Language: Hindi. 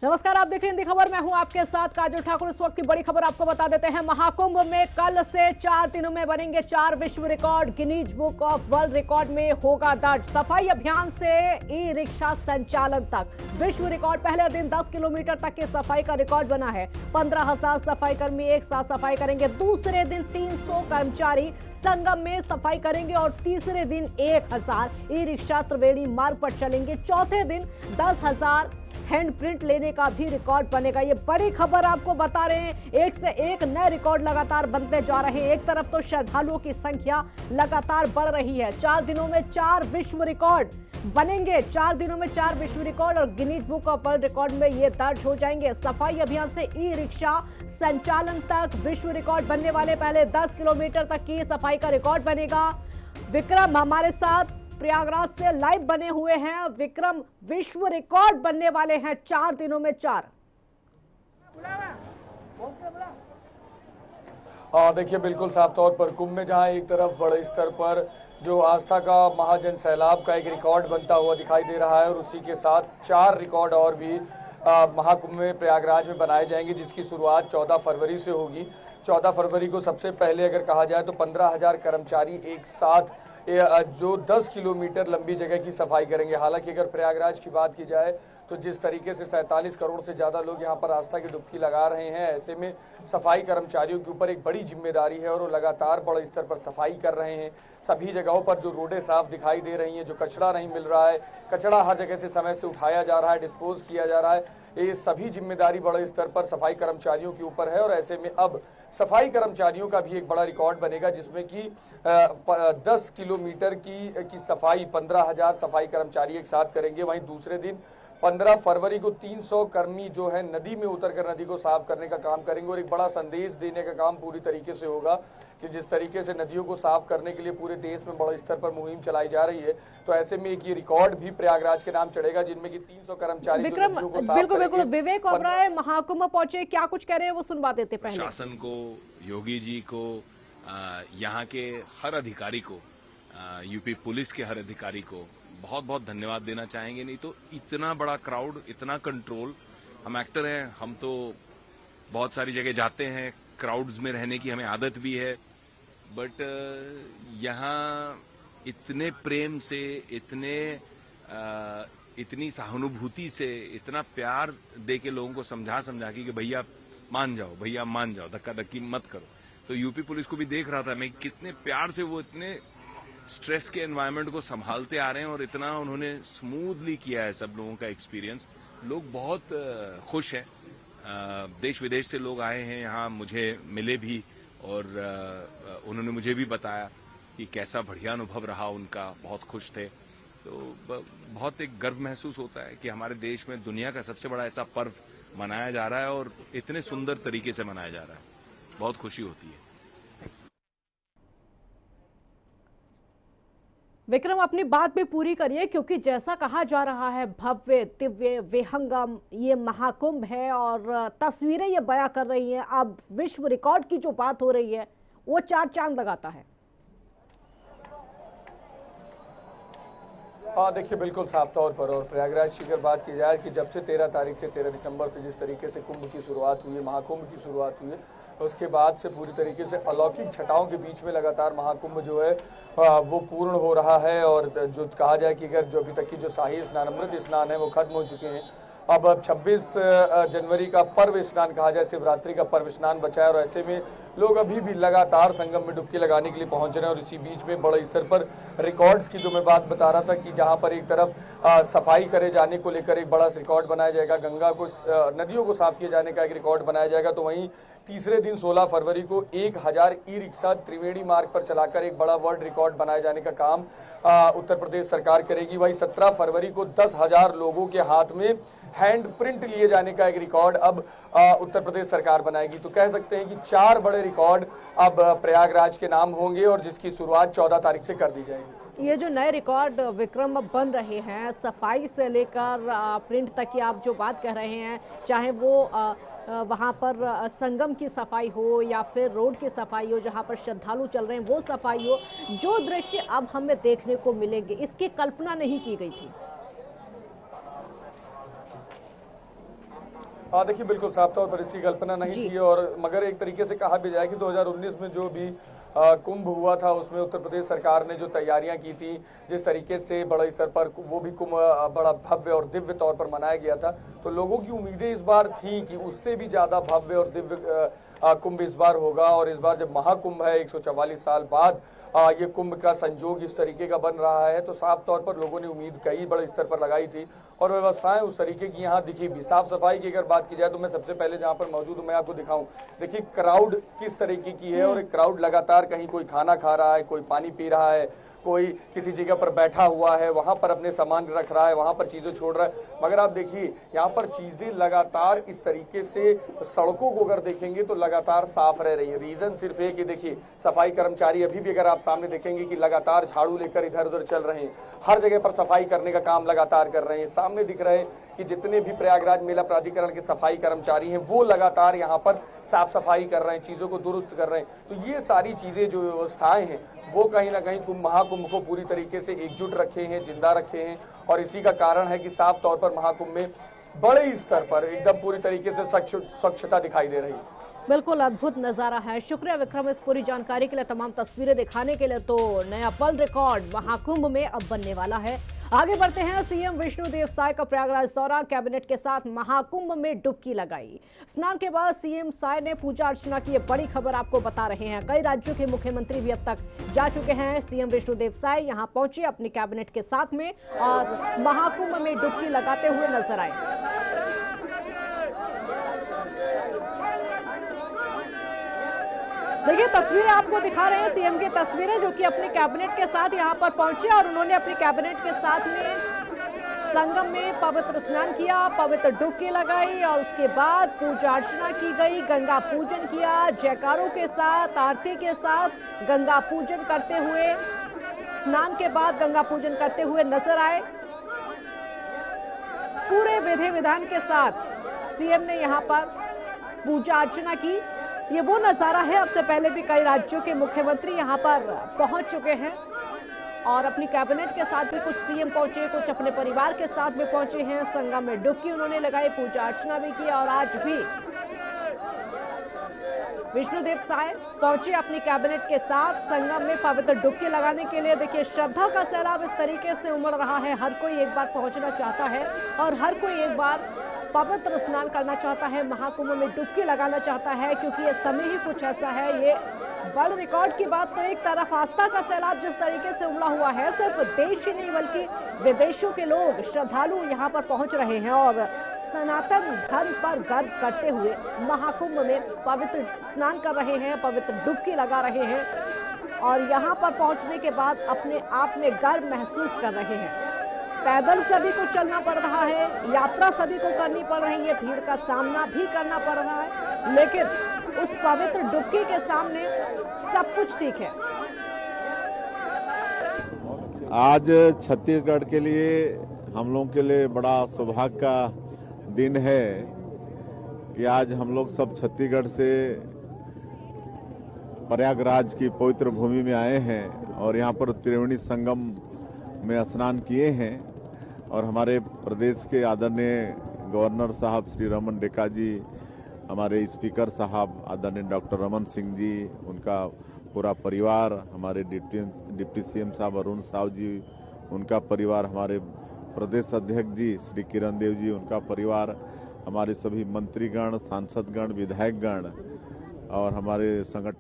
नमस्कार, आप देख रहे हैं दी खबर। मैं हूं आपके साथ काजल ठाकुर। इस वक्त की बड़ी खबर आपको बता देते हैं। महाकुंभ में कल से 4 दिनों में बनेंगे 4 विश्व record. Guinness book of world record में होगा दर्ज। सफाई अभियान से ई रिक्शा संचालन तक विश्व रिकॉर्ड। पहले दिन 10 किलोमीटर तक की सफाई का रिकॉर्ड बना है। 15,000 सफाई कर्मी एक साथ सफाई करेंगे। दूसरे दिन 300 कर्मचारी संगम में सफाई करेंगे और तीसरे दिन 1000 ई रिक्शा त्रिवेणी मार्ग पर चलेंगे। चौथे दिन 10,000 हैंड प्रिंट लेने का भी रिकॉर्ड बनेगा। ये बड़ी खबर आपको बता रहे हैं। एक से एक नए रिकॉर्ड लगातार बनते जा रहे हैं। एक तरफ तो श्रद्धालुओं की संख्या लगातार बढ़ रही है। 4 दिनों में 4 विश्व रिकॉर्ड बनेंगे। 4 दिनों में 4 विश्व रिकॉर्ड और Guinness book of world record में ये दर्ज हो जाएंगे। सफाई अभियान से ई रिक्शा संचालन तक विश्व रिकॉर्ड बनने वाले। पहले 10 किलोमीटर तक की सफाई का रिकॉर्ड बनेगा। विक्रम हमारे साथ प्रयागराज से लाइव बने हुए हैं। विक्रम, विश्व रिकॉर्ड बनने वाले हैं 4 दिनों में 4। देखिए, बिल्कुल साफ तौर पर कुंभ में जहां एक तरफ बड़े स्तर पर जो आस्था का महाजन सैलाब का एक रिकॉर्ड बनता हुआ दिखाई दे रहा है और उसी के साथ 4 रिकॉर्ड और भी महाकुंभ में प्रयागराज में बनाए जाएंगे, जिसकी शुरुआत 14 फरवरी से होगी। 14 फरवरी को सबसे पहले अगर कहा जाए तो 15,000 कर्मचारी एक साथ जो 10 किलोमीटर लंबी जगह की सफाई करेंगे। हालांकि अगर प्रयागराज की बात की जाए तो जिस तरीके से 47 करोड़ से ज़्यादा लोग यहाँ पर आस्था की डुबकी लगा रहे हैं, ऐसे में सफाई कर्मचारियों के ऊपर एक बड़ी जिम्मेदारी है और वो लगातार बड़े स्तर पर सफाई कर रहे हैं। सभी जगहों पर जो रोडें साफ दिखाई दे रही हैं, जो कचरा नहीं मिल रहा है, कचरा हर जगह से समय से उठाया जा रहा है, डिस्पोज किया जा रहा है, ये सभी जिम्मेदारी बड़े स्तर पर सफाई कर्मचारियों के ऊपर है। और ऐसे में अब सफाई कर्मचारियों का भी एक बड़ा रिकॉर्ड बनेगा, जिसमें कि 10 किलोमीटर की सफाई 15,000 सफाई कर्मचारी एक साथ करेंगे। वहीं दूसरे दिन 15 फरवरी को 300 कर्मी जो है नदी में उतरकर नदी को साफ करने का काम करेंगे और एक बड़ा संदेश देने का काम पूरी तरीके से होगा कि जिस तरीके से नदियों को साफ करने के लिए पूरे देश में बड़े स्तर पर मुहिम चलाई जा रही है, तो ऐसे में एक ये रिकॉर्ड भी प्रयागराज के नाम चढ़ेगा, जिनमें कि 300 कर्मचारी विक्रम, बिल्कुल विवेक ओबराय महाकुंभ पहुंचे, क्या कुछ कह रहे हैं वो सुनवा देते पहले। शासन को, योगी जी को, यहाँ के हर अधिकारी को, यूपी पुलिस के हर अधिकारी को बहुत बहुत धन्यवाद देना चाहेंगे। नहीं तो इतना बड़ा क्राउड, इतना कंट्रोल। हम एक्टर हैं, हम तो बहुत सारी जगह जाते हैं, क्राउड्स में रहने की हमें आदत भी है, बट यहाँ इतने प्रेम से, इतनी सहानुभूति से, इतना प्यार दे के लोगों को समझा के कि भैया मान जाओ, भैया मान जाओ, धक्का धक्की मत करो। तो यूपी पुलिस को भी देख रहा था मैं, कितने प्यार से वो इतने स्ट्रेस के एनवायरनमेंट को संभालते आ रहे हैं और इतना उन्होंने स्मूथली किया है सब लोगों का एक्सपीरियंस। लोग बहुत खुश हैं। देश विदेश से लोग आए हैं यहाँ, मुझे मिले भी और उन्होंने मुझे भी बताया कि कैसा बढ़िया अनुभव रहा उनका, बहुत खुश थे। तो बहुत एक गर्व महसूस होता है कि हमारे देश में दुनिया का सबसे बड़ा ऐसा पर्व मनाया जा रहा है और इतने सुंदर तरीके से मनाया जा रहा है। बहुत खुशी होती है। विक्रम, अपनी बात भी पूरी करिए, क्योंकि जैसा कहा जा रहा है भव्य दिव्य विहंगम ये महाकुंभ है और तस्वीरें ये बयां कर रही हैं। अब विश्व रिकॉर्ड की जो बात हो रही है वो 4 चांद लगाता है। देखिए, बिल्कुल साफ तौर पर। और प्रयागराज की अगर बात की जाए कि जब से 13 तारीख से 13 दिसंबर से जिस तरीके से कुंभ की शुरुआत हुई है, महाकुंभ की शुरुआत हुई है, उसके बाद से पूरी तरीके से अलौकिक छटाओं के बीच में लगातार महाकुंभ जो है वो पूर्ण हो रहा है। और जो कहा जाए कि अगर जो अभी तक की जो शाही स्नान, अमृत स्नान है, वो खत्म हो चुके हैं। अब 26 जनवरी का पर्व स्नान कहा जाए, शिवरात्रि का पर्व स्नान बचा है और ऐसे में लोग अभी भी लगातार संगम में डुबकी लगाने के लिए पहुंच रहे हैं। और इसी बीच में बड़े स्तर पर रिकॉर्ड्स की जो मैं बात बता रहा था कि जहां पर एक तरफ सफाई करे जाने को लेकर एक बड़ा रिकॉर्ड बनाया जाएगा, गंगा को, नदियों को साफ किए जाने का एक रिकॉर्ड बनाया जाएगा, तो वहीं तीसरे दिन 16 फरवरी को 1000 ई रिक्शा त्रिवेणी मार्ग पर चलाकर एक बड़ा वर्ल्ड रिकॉर्ड बनाए जाने का काम उत्तर प्रदेश सरकार करेगी। वहीं 17 फरवरी को 10,000 लोगों के हाथ में हैंड प्रिंट लिए जाने का एक रिकॉर्ड अब उत्तर प्रदेश सरकार बनाएगी। तो कह सकते हैं कि 4 बड़े रिकॉर्ड अब प्रयागराज के नाम होंगे और जिसकी शुरुआत 14 तारीख से कर दी जाएगी। ये जो नए रिकॉर्ड विक्रम अब बन रहे हैं, सफाई से लेकर प्रिंट तक की आप जो बात कह रहे हैं, चाहे वो वहाँ पर संगम की सफाई हो या फिर रोड की सफाई हो, जहाँ पर श्रद्धालु चल रहे हैं वो सफाई हो, जो दृश्य अब हमें देखने को मिलेंगे, इसकी कल्पना नहीं की गई थी। हाँ देखिए, बिल्कुल साफ तौर पर इसकी कल्पना नहीं थी। और मगर एक तरीके से कहा भी जाए कि 2019 में जो भी कुंभ हुआ था, उसमें उत्तर प्रदेश सरकार ने जो तैयारियां की थी, जिस तरीके से बड़े स्तर पर वो भी कुंभ बड़ा भव्य और दिव्य तौर पर मनाया गया था, तो लोगों की उम्मीदें इस बार थी कि उससे भी ज्यादा भव्य और दिव्य कुंभ इस बार होगा। और इस बार जब महाकुंभ है 144 साल बाद ये कुंभ का संजोग इस तरीके का बन रहा है, तो साफ तौर पर लोगों ने उम्मीद कई बड़े स्तर पर लगाई थी और व्यवस्थाएं उस तरीके की यहाँ दिखी भी। साफ सफाई की अगर बात की जाए तो मैं सबसे पहले जहाँ पर मौजूद हूँ मैं आपको दिखाऊं, देखिए क्राउड किस तरीके की है। और एक क्राउड लगातार कहीं कोई खाना खा रहा है, कोई पानी पी रहा है, कोई किसी जगह पर बैठा हुआ है, वहां पर अपने सामान रख रहा है, वहां पर चीजें छोड़ रहा है। मगर आप देखिए यहाँ पर चीजें लगातार इस तरीके से, सड़कों को अगर देखेंगे तो लगातार साफ रह रही है। रीजन सिर्फ एक ही, देखिए सफाई कर्मचारी अभी भी अगर आप सामने देखेंगे कि लगातार झाड़ू लेकर इधर उधर चल रहे हैं, हर जगह पर सफाई करने का काम लगातार कर रहे हैं। सामने दिख रहे हैं कि जितने भी प्रयागराज मेला प्राधिकरण के सफाई कर्मचारी हैं वो लगातार यहाँ पर साफ सफाई कर रहे हैं, चीजों को दुरुस्त कर रहे हैं। तो ये सारी चीजें जो व्यवस्थाएं हैं वो कहीं ना कहीं महाकुंभ को पूरी तरीके से एकजुट रखे हैं, जिंदा रखे हैं। और इसी का कारण है कि साफ तौर पर महाकुंभ में बड़े स्तर पर एकदम पूरी तरीके से स्वच्छता दिखाई दे रही है। बिल्कुल अद्भुत नजारा है। शुक्रिया विक्रम इस पूरी जानकारी के लिए, तमाम तस्वीरें दिखाने के लिए। तो नया वर्ल्ड रिकॉर्ड महाकुंभ में अब बनने वाला है। आगे बढ़ते हैं। सीएम विष्णुदेव साय का प्रयागराज दौरा, कैबिनेट के साथ महाकुंभ में डुबकी लगाई। स्नान के बाद सीएम साय ने पूजा अर्चना की, बड़ी खबर आपको बता रहे हैं। कई राज्यों के मुख्यमंत्री भी अब तक जा चुके हैं। सीएम विष्णुदेव साय यहां पहुंचे अपने कैबिनेट के साथ में और महाकुंभ में डुबकी लगाते हुए नजर आए। देखिए तस्वीरें आपको दिखा रहे हैं, सीएम की तस्वीरें, जो कि अपने कैबिनेट के साथ यहां पर पहुंचे और उन्होंने अपने कैबिनेट के साथ में संगम में पवित्र स्नान किया, पवित्र डुबकी लगाई और उसके बाद पूजा अर्चना की गई, गंगा पूजन किया। जयकारों के साथ, आरती के साथ गंगा पूजन करते हुए, स्नान के बाद गंगा पूजन करते हुए नजर आए। पूरे विधि विधान के साथ सीएम ने यहां पर पूजा अर्चना की। ये वो नज़ारा है, अब से पहले भी कई राज्यों के मुख्यमंत्री यहाँ पर पहुंच चुके हैं और अपनी कैबिनेट के साथ भी कुछ सीएम पहुंचे, कुछ अपने परिवार के साथ भी पहुंचे हैं। संगम में डुबकी उन्होंने लगाई, पूजा अर्चना भी की और आज भी विष्णुदेव साय पहुंचे अपनी कैबिनेट के साथ संगम में पवित्र डुबकी लगाने के लिए। देखिए श्रद्धा का सैलाब इस तरीके से उमड़ रहा है, हर कोई एक बार पहुंचना चाहता है और हर कोई एक बार पवित्र स्नान करना चाहता है, महाकुंभ में डुबकी लगाना चाहता है, क्योंकि ये समय ही कुछ ऐसा है। ये वर्ल्ड रिकॉर्ड की बात तो एक तरफ, आस्था का सैलाब जिस तरीके से उमड़ा हुआ है, सिर्फ देश ही नहीं बल्कि विदेशों के लोग श्रद्धालु यहाँ पर पहुंच रहे हैं और सनातन धर्म पर गर्व करते हुए महाकुंभ में पवित्र स्नान कर रहे हैं, पवित्र डुबकी लगा रहे हैं और यहाँ पर पहुंचने के बाद अपने आप में गर्व महसूस कर रहे हैं। पैदल सभी को चलना पड़ रहा है, यात्रा सभी को करनी पड़ रही है, भीड़ का सामना भी करना पड़ रहा है, लेकिन उस पवित्र डुबकी के सामने सब कुछ ठीक है। आज छत्तीसगढ़ के लिए, हम लोग के लिए बड़ा सौभाग्य का दिन है कि आज हम लोग सब छत्तीसगढ़ से प्रयागराज की पवित्र भूमि में आए हैं और यहाँ पर त्रिवेणी संगम में स्नान किए हैं। और हमारे प्रदेश के आदरणीय गवर्नर साहब श्री रमन रेखा जी, हमारे स्पीकर साहब आदरणीय डॉक्टर रमन सिंह जी, उनका पूरा परिवार, हमारे डिप्टी सीएम साहब अरुण साव जी, उनका परिवार, हमारे प्रदेश अध्यक्ष जी श्री किरण देव जी, उनका परिवार, हमारे सभी मंत्रीगण, सांसदगण, विधायकगण और हमारे संगठन